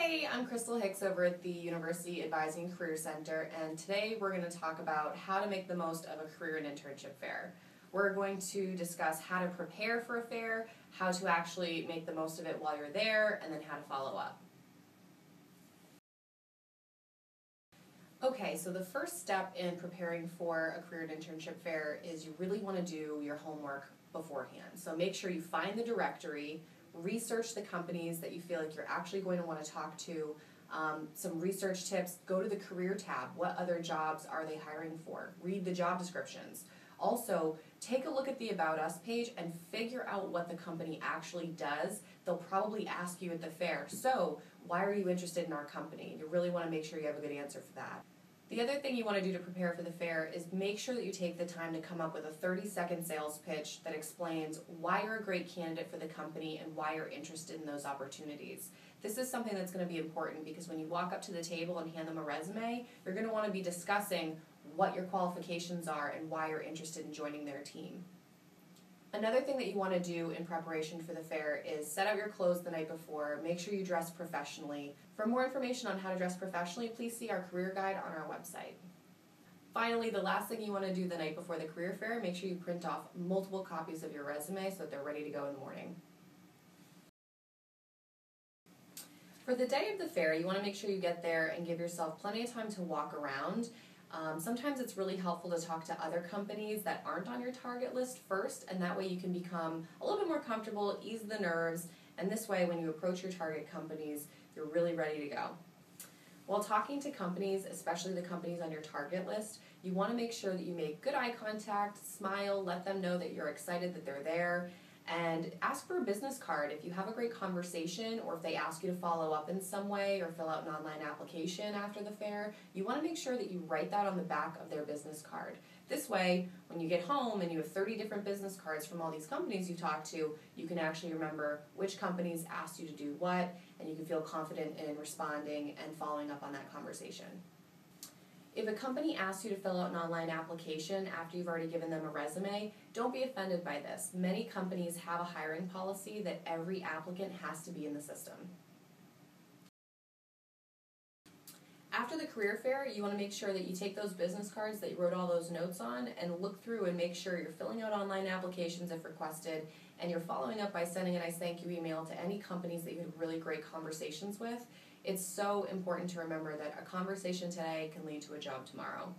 Hey, I'm Crystal Hicks over at the University Advising Career Center, and today we're going to talk about how to make the most of a career and internship fair. We're going to discuss how to prepare for a fair, how to actually make the most of it while you're there, and then how to follow up. Okay, so the first step in preparing for a career and internship fair is you really want to do your homework beforehand. So make sure you find the directory, research the companies that you feel like you're actually going to want to talk to, some research tips, go to the career tab. What other jobs are they hiring for? Read the job descriptions. Also, take a look at the About Us page and figure out what the company actually does. They'll probably ask you at the fair, so why are you interested in our company? You really want to make sure you have a good answer for that. The other thing you want to do to prepare for the fair is make sure that you take the time to come up with a 30-second sales pitch that explains why you're a great candidate for the company and why you're interested in those opportunities. This is something that's going to be important because when you walk up to the table and hand them a resume, you're going to want to be discussing what your qualifications are and why you're interested in joining their team. Another thing that you want to do in preparation for the fair is set out your clothes the night before. Make sure you dress professionally. For more information on how to dress professionally, please see our career guide on our website. Finally, the last thing you want to do the night before the career fair, make sure you print off multiple copies of your resume so that they're ready to go in the morning. For the day of the fair, you want to make sure you get there and give yourself plenty of time to walk around. Sometimes it's really helpful to talk to other companies that aren't on your target list first, and that way you can become a little bit more comfortable, ease the nerves, and this way when you approach your target companies, you're really ready to go. While talking to companies, especially the companies on your target list, you want to make sure that you make good eye contact, smile, let them know that you're excited that they're there, and ask for a business card. If you have a great conversation or if they ask you to follow up in some way or fill out an online application after the fair, you want to make sure that you write that on the back of their business card. This way, when you get home and you have 30 different business cards from all these companies you talked to, you can actually remember which companies asked you to do what, and you can feel confident in responding and following up on that conversation. If a company asks you to fill out an online application after you've already given them a resume, don't be offended by this. Many companies have a hiring policy that every applicant has to be in the system. After the career fair, you want to make sure that you take those business cards that you wrote all those notes on and look through and make sure you're filling out online applications if requested, and you're following up by sending a nice thank you email to any companies that you had really great conversations with. It's so important to remember that a conversation today can lead to a job tomorrow.